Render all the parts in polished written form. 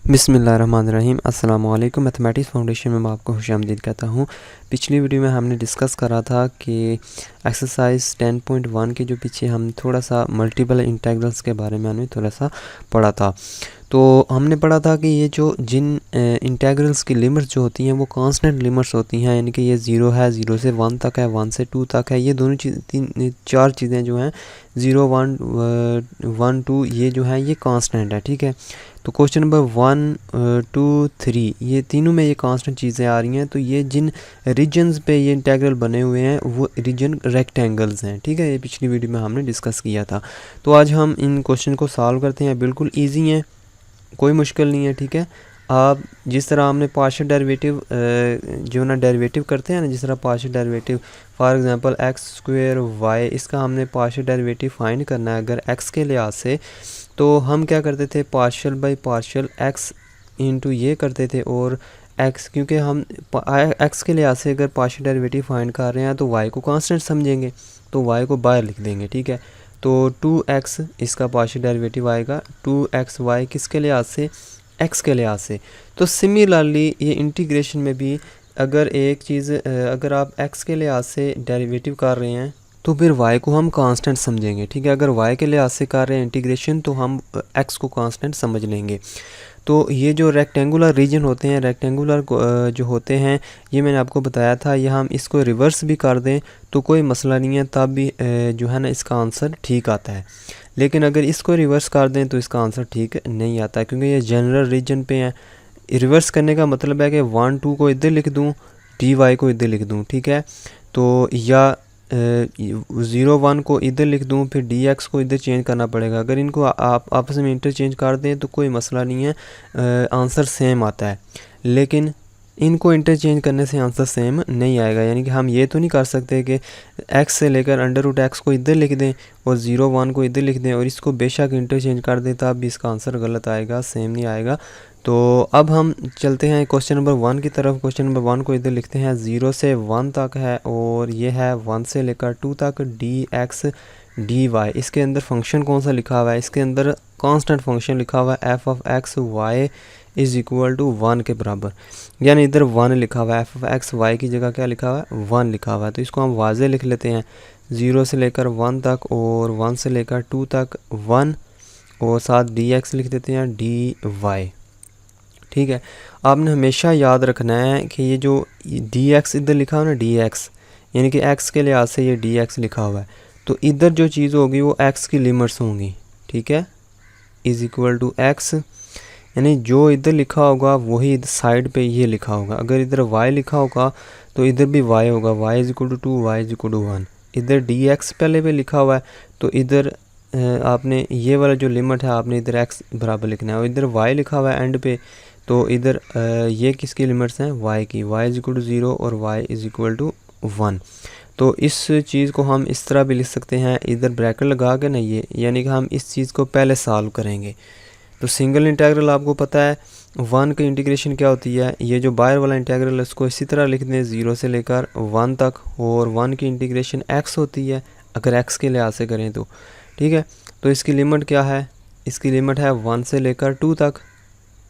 बिस्मिल्लाहिर्रहमानिर्रहीम। अस्सलाम वालेकुम। मैथमेटिक्स फाउंडेशन में मैं आपको खुशामदीद कहता हूँ। पिछली वीडियो में हमने डिस्कस करा था कि एक्सरसाइज 10.1 के जो पीछे हम थोड़ा सा मल्टीपल इंटीग्रल्स के बारे में हमने थोड़ा सा पढ़ा था। तो हमने पढ़ा था कि ये जो जिन इंटीग्रल्स की लिमिट्स जो होती हैं वो कांस्टेंट लिमिट्स होती हैं, यानी कि ये 0 है, 0 से 1 तक है, 1 से 2 तक है। ये दोनों चार चीज़ें जो हैं 0, 1, 1, 2 ये जो है ये कांस्टेंट है। ठीक है, तो क्वेश्चन नंबर 1, 2, 3 ये तीनों में ये कांस्टेंट चीज़ें आ रही हैं। तो ये जिन रीजन्स पे ये इंटीग्रल बने हुए हैं वो रीजन रेक्टेंगल्स हैं। ठीक है, ये पिछली वीडियो में हमने डिस्कस किया था। तो आज हम इन क्वेश्चन को सॉल्व करते हैं। बिल्कुल ईजी हैं, कोई मुश्किल नहीं है। ठीक है, आप जिस तरह हमने पार्शियल डेरिवेटिव जो ना डेरिवेटिव करते हैं ना, जिस तरह partial derivative for example x square y, इसका हमने पार्शियल डेरिवेटिव फाइंड करना है अगर एक्स के लिहाज से, तो हम क्या करते थे, partial by partial x into ये करते थे। और एक्स, क्योंकि हम एक्स के लिहाज से अगर पार्शियल डेरिवेटिव फाइंड कर रहे हैं तो वाई को कांस्टेंट समझेंगे, तो वाई को बाहर लिख देंगे। ठीक है, तो 2x इसका पार्शियल डेरिवेटिव आएगा, 2xy किसके लिहाज से, x के लिहाज से। तो सिमिलरली ये इंटीग्रेशन में भी अगर एक चीज़ अगर आप x के लिहाज से डेरिवेटिव कर रहे हैं तो फिर y को हम कांस्टेंट समझेंगे। ठीक है, अगर y के लिहाज से कर रहे हैं इंटीग्रेशन तो हम x को कांस्टेंट समझ लेंगे। तो ये जो रेक्टेंगुलर रीजन होते हैं, रेक्टेंगुलर जो होते हैं, ये मैंने आपको बताया था, ये हम इसको रिवर्स भी कर दें तो कोई मसला नहीं है, तब भी जो है ना इसका आंसर ठीक आता है। लेकिन अगर इसको रिवर्स कर दें तो इसका आंसर ठीक नहीं आता, क्योंकि ये जनरल रीजन पे है। रिवर्स करने का मतलब है कि 1, 2 को इधर लिख दूँ, डी वाई को इधर लिख दूँ। ठीक है, तो या 0, 1 को इधर लिख दूँ, फिर डी एक्स को इधर चेंज करना पड़ेगा। अगर इनको आप आपस में इंटरचेंज कर दें तो कोई मसला नहीं है, आंसर सेम आता है। लेकिन इनको इंटरचेंज करने से आंसर सेम नहीं आएगा, यानी कि हम ये तो नहीं कर सकते कि x से लेकर √x को इधर लिख दें और 0, 1 को इधर लिख दें और इसको बेशक इंटरचेंज कर दें तब भी इसका आंसर गलत आएगा, सेम नहीं आएगा। तो अब हम चलते हैं क्वेश्चन नंबर 1 की तरफ। क्वेश्चन नंबर 1 को इधर लिखते हैं, 0 से 1 तक है और ये है 1 से लेकर 2 तक dx dy। इसके अंदर फंक्शन कौन सा लिखा हुआ है, इसके अंदर कांस्टेंट फंक्शन लिखा हुआ है f of x y is equal to 1 के बराबर, यानी इधर 1 लिखा हुआ है। f ऑफ x y की जगह क्या लिखा हुआ है, 1 लिखा हुआ है। तो इसको हम वाज़े लिख लेते हैं, 0 से लेकर 1 तक और 1 से लेकर 2 तक 1 और साथ dx लिख देते हैं dy। ठीक है, आपने हमेशा याद रखना है कि ये जो dx इधर लिखा हुआ है ना, dx यानी कि x के लिहाज से ये dx लिखा हुआ है, तो इधर जो चीज़ होगी वो x की लिमिट्स होंगी। ठीक है, इज़ इक्वल टू x, यानी जो इधर लिखा होगा वही साइड पे ये लिखा होगा। अगर इधर y लिखा होगा तो इधर भी y होगा, y is equal to 2, y is equal to 1। इधर dx पहले पे लिखा हुआ है तो इधर आपने ये वाला जो लिमिट है आपने इधर x बराबर लिखना है, और इधर y लिखा हुआ है एंड पे, तो इधर ये किसकी लिमिट्स हैं, y की, y इज़ इक्वल टू 0 और y इज़ इक्वल टू 1। तो इस चीज़ को हम इस तरह भी लिख सकते हैं, इधर ब्रैकेट लगा के ना ये, यानी कि हम इस चीज़ को पहले सॉल्व करेंगे। तो सिंगल इंटीग्रल आपको पता है 1 की इंटीग्रेशन क्या होती है, ये जो बाहर वाला इंटीग्रल है उसको इसी तरह लिख दें 0 से लेकर 1 तक, और 1 की इंटीग्रेशन x होती है अगर x के लिहाज से करें तो। ठीक है, तो इसकी लिमिट क्या है, इसकी लिमिट है 1 से लेकर 2 तक,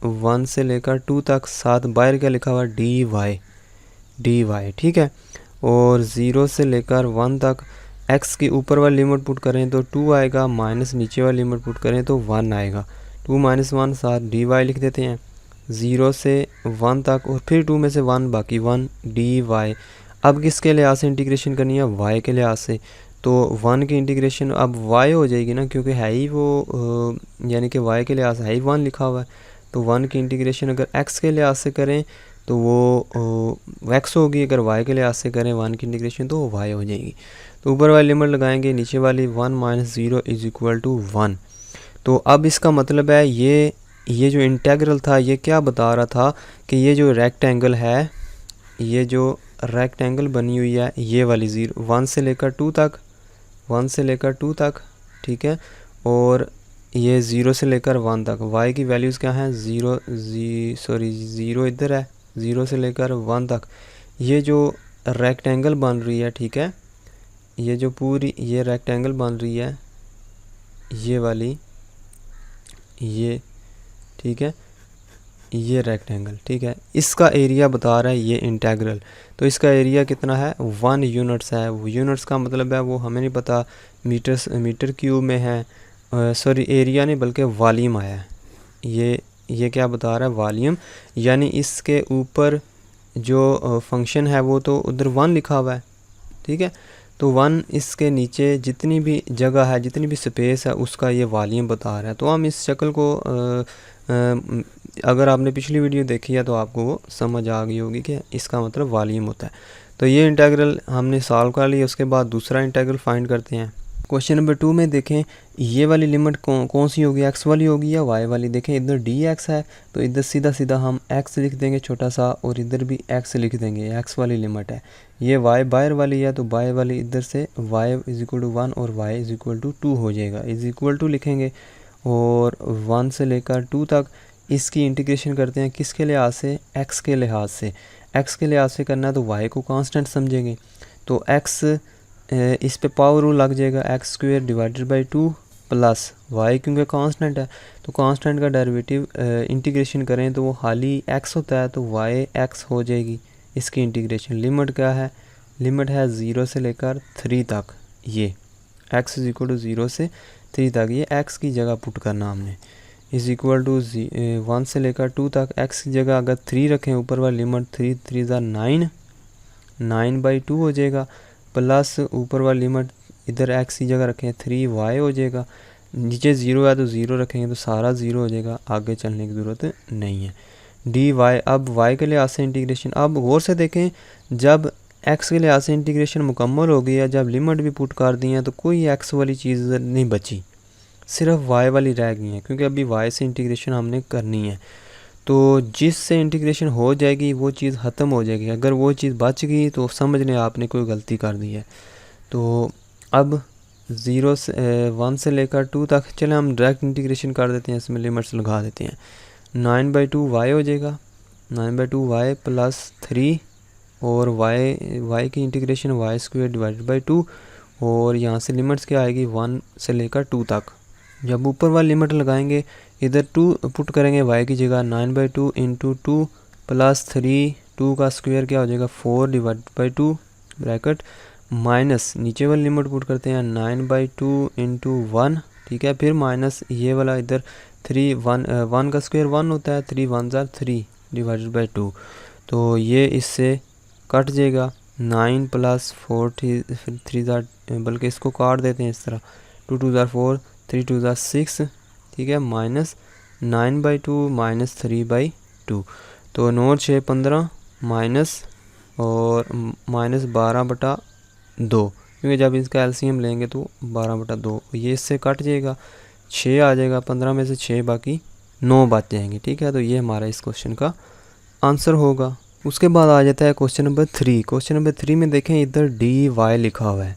1 से लेकर 2 तक, साथ बाहर क्या लिखा हुआ dy। ठीक है, और 0 से लेकर 1 तक x की ऊपर वाली लिमिट पुट करें तो 2 आएगा, माइनस नीचे वाली लिमिट पुट करें तो 1 आएगा, 2 - 1 साथ dy लिख देते हैं 0 से 1 तक, और फिर 2 में से 1 बाकी 1 dy। अब किसके लिहाज से इंटीग्रेशन करनी है, y के लिहाज से। तो 1 की इंटीग्रेशन अब y हो जाएगी ना, क्योंकि है ही वो यानी कि y के लिहाज से है ही 1 लिखा हुआ है। तो 1 की इंटीग्रेशन अगर x के लिहाज से करें तो वो x होगी, अगर y के लिहाज से करें 1 की इंटीग्रेशन तो वो y हो जाएगी। तो ऊपर वाली लिमिट लगाएंगे, नीचे वाली 1 - 0 इज़ इक्वल टू 1। तो अब इसका मतलब है ये जो इंटीग्रल था ये क्या बता रहा था कि ये जो रेक्टेंगल है, ये जो रेक्टेंगल बनी हुई है ये वाली 1 से लेकर 2 तक, 1 से लेकर 2 तक, ठीक है, और ये 0 से लेकर 1 तक, y की वैल्यूज़ क्या हैं, 0 इधर है, 0 से लेकर 1 तक ये जो रेक्टेंगल बन रही है। ठीक है, ये जो पूरी ये रेक्टेंगल बन रही है ये वाली, ये ठीक है, ये रेक्टेंगल, ठीक है। इसका एरिया बता रहा है ये इंटेग्रल, तो इसका एरिया कितना है 1 यूनिट्स है। वो यूनिट्स का मतलब है वो हमें नहीं पता, मीटर क्यूब में है, सॉरी एरिया नहीं बल्कि वॉल्यूम आया है। ये क्या बता रहा है वॉल्यूम, यानी इसके ऊपर जो फंक्शन है वो तो उधर 1 लिखा हुआ है, ठीक है। तो 1 इसके नीचे जितनी भी जगह है, जितनी भी स्पेस है, उसका ये वॉल्यूम बता रहा है। तो हम इस शक्ल को अगर आपने पिछली वीडियो देखी है तो आपको वो समझ आ गई होगी कि इसका मतलब वॉल्यूम होता है। तो ये इंटीग्रल हमने सॉल्व कर लिया। उसके बाद दूसरा इंटीग्रल फाइंड करते हैं। क्वेश्चन नंबर 2 में देखें ये वाली लिमिट कौन सी होगी, एक्स वाली होगी या वाई वाली। देखें इधर डी एक्स है तो इधर सीधा सीधा हम एक्स लिख देंगे छोटा सा, और इधर भी एक्स लिख देंगे, एक्स वाली लिमिट है। ये वाई बाहर वाली है तो बाय वाली इधर से वाई इज इक्वल टू 1 और वाई इज इक्वल टू 2 हो जाएगा। इज इक्वल टू लिखेंगे और 1 से लेकर 2 तक इसकी इंटीग्रेशन करते हैं किसके लिहाज से, एक्स के लिहाज से। एक्स के लिहाज से करना है तो वाई को कांस्टेंट समझेंगे, तो एक्स इस पे पावर रूल लग जाएगा, x square divided by 2 plus y, क्योंकि कांस्टेंट है तो कांस्टेंट का डेरिवेटिव इंटीग्रेशन करें तो वो हाली एक्स होता है, तो वाई एक्स हो जाएगी। इसकी इंटीग्रेशन लिमिट क्या है, लिमिट है 0 से लेकर 3 तक। ये एक्स इज इक्वल टू 0 से 3 तक, ये एक्स की जगह पुट करना हमने। इज इक्वल टू 1 से लेकर 2 तक, एक्स की जगह अगर 3 रखें ऊपर वाली लिमिट 3 3 9, 9/2 हो जाएगा, प्लस ऊपर वाली लिमिट इधर एक्स की जगह रखें 3 वाई हो जाएगा। नीचे 0 है तो 0 रखेंगे तो सारा 0 हो जाएगा, आगे चलने की ज़रूरत नहीं है। डी वाई, अब वाई के लिहाज से इंटीग्रेशन, अब गौर से देखें जब एक्स के लिहाज से इंटीग्रेशन मुकम्मल हो गई है, जब लिमिट भी पुट कर दी है तो कोई एक्स वाली चीज़ नहीं बची, सिर्फ वाई वाली रह गई है, क्योंकि अभी वाई से इंटीग्रेशन हमने करनी है। तो जिससे इंटीग्रेशन हो जाएगी वो चीज़ ख़त्म हो जाएगी, अगर वो चीज़ बच गई तो समझ लें आपने कोई गलती कर दी है। तो अब 0 से 1 से लेकर 2 तक, चले हम डायरेक्ट इंटीग्रेशन कर देते हैं, इसमें लिमिट्स लगा देते हैं। 9/2 वाई हो जाएगा, 9/2 वाई प्लस 3, और वाई की integration y square divided by 2, और यहाँ से लिमिट्स क्या आएगी 1 से लेकर 2 तक। जब ऊपर वाली लिमिट लगाएंगे इधर 2 पुट करेंगे वाई की जगह, 9/2 इंटू 2 प्लस 3, 2 का स्क्वायर क्या हो जाएगा 4 डिवाइड बाई 2 ब्रैकेट, माइनस नीचे वाली लिमिट पुट करते हैं 9/2 इंटू 1, ठीक है। फिर माइनस ये वाला इधर 3, 1 का स्क्वायर 1 होता है, 3 1 ज़ा 3 डिवाइडेड बाई 2, तो ये इससे कट जाएगा। 9 प्लस 4 3 ज़ा, बल्कि इसको काट देते हैं इस तरह, 2 2 ज़ा 4 3 2 ज़ा 6, ठीक है, माइनस 9/2 माइनस 3/2, तो 9 6 15 माइनस और माइनस 12/2, क्योंकि जब इसका एलसीएम लेंगे तो 12/2, ये इससे कट जाएगा, 6 आ जाएगा, 15 में से 6 बाकी 9 बच जाएंगे, ठीक है। तो ये हमारा इस क्वेश्चन का आंसर होगा। उसके बाद आ जाता है क्वेश्चन नंबर 3। क्वेश्चन नंबर 3 में देखें इधर डी वाई लिखा हुआ है,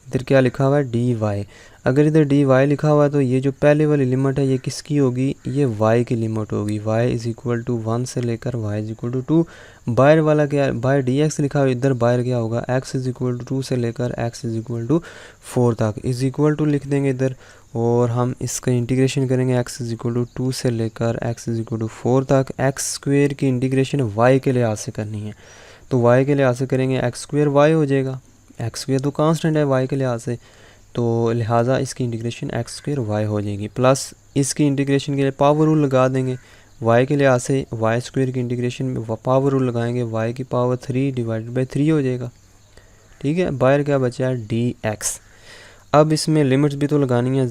इधर क्या लिखा हुआ है डी वाई। अगर इधर डी वाई लिखा हुआ है तो ये जो पहले वाली लिमिट है ये किसकी होगी, ये वाई की लिमिट होगी। वाई इज इक्वल टू 1 से लेकर वाई इज इक्वल टू 2, बाहर वाला क्या, बाहर डी एक्स लिखा हुआ है, इधर बाहर क्या होगा एक्स इज इक्वल टू 2 से लेकर एक्स इज इक्वल टू 4 तक। इज इक्वल टू लिख देंगे इधर, और हम इसका इंटीग्रेशन करेंगे एक्स इज इक्वल टू 2 से लेकर एक्स इज इक्वल टू 4 तक। एक्स स्क्वेयर की इंटीग्रेशन वाई के लिहाज से करनी है, तो वाई के लिहाज से करेंगे एक्स स्क्वेयर वाई हो जाएगा, एक्स स्क्वेयर तो कांस्टेंट है वाई के लिहाज से, तो लिहाजा इसकी इंटीग्रेशन एक्स स्क्वेयर वाई हो जाएगी। प्लस इसकी इंटीग्रेशन के लिए पावर रूल लगा देंगे, वाई के लिहाज से वाई स्क्वेयर की इंटीग्रेशन में पावर रूल लगाएंगे, वाई की पावर 3 डिवाइडेड बाई 3 हो जाएगा, ठीक है। बाहर क्या बचा है डी एक्स। अब इसमें लिमिट्स भी तो लगानी है,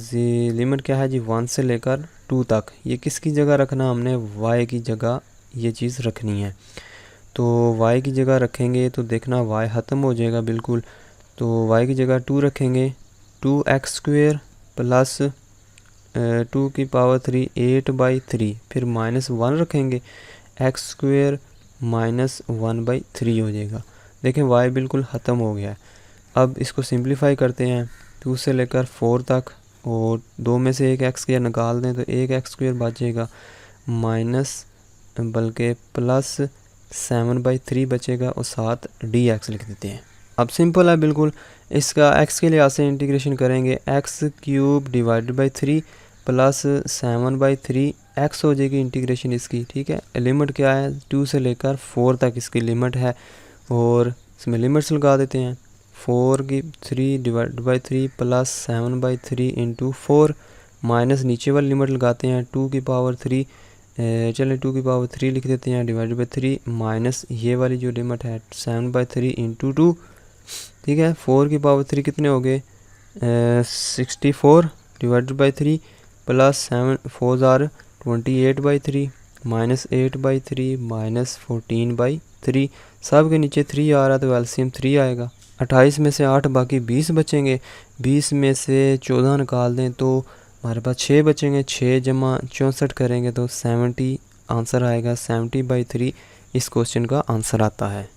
लिमिट क्या है जी 1 से लेकर 2 तक। ये किसकी जगह रखना, हमने वाई की जगह ये चीज़ रखनी है। तो वाई की जगह रखेंगे तो देखना वाई ख़त्म हो जाएगा बिल्कुल, तो वाई की जगह 2 रखेंगे, 2x स्क्वेयर प्लस 2 की पावर 3 8/3, फिर माइनस 1 रखेंगे, एक्स स्क्वेयर माइनस 1/3 हो जाएगा। देखें वाई बिल्कुल ख़त्म हो गया है। अब इसको सिंप्लीफाई करते हैं 2 से लेकर 4 तक, और 2 में से एक एक्स स्क्वेयर निकाल दें तो एक एक्स स्क्वेयर बच जाएगा, माइनस बल्कि प्लस 7/3 बचेगा, और 7 डी एक्स लिख देते हैं। अब सिंपल है बिल्कुल, इसका x के लिहाज से इंटीग्रेशन करेंगे, x cube divided by 3 plus 7/3 x हो जाएगी इंटीग्रेशन इसकी, ठीक है। लिमिट क्या है, 2 से लेकर 4 तक इसकी लिमिट है, और इसमें लिमिट्स लगा देते हैं। 4 की 3 divide by 3 plus 7/3 into 4 minus नीचे वाली लिमिट लगाते हैं 2 की पावर 3, चलें 2 की पावर 3 लिख देते हैं डिवाइड बाई 3 माइनस ये वाली जो लिमिट है 7/3 इंटू 2, ठीक है। 4 की पावर 3 कितने हो गए 64 डिवाइड बाई 3 प्लस 7 4 ज़ार 28/3 माइनस 8/3 माइनस 14/3, सब के नीचे 3 आ रहा तो एलसीएम 3 आएगा। 28 में से 8 बाकी 20 बचेंगे, 20 में से 14 निकाल दें तो हमारे पास 6 बचेंगे, 6 जमा 64 करेंगे तो 70 आंसर आएगा। 70/3 इस क्वेश्चन का आंसर आता है।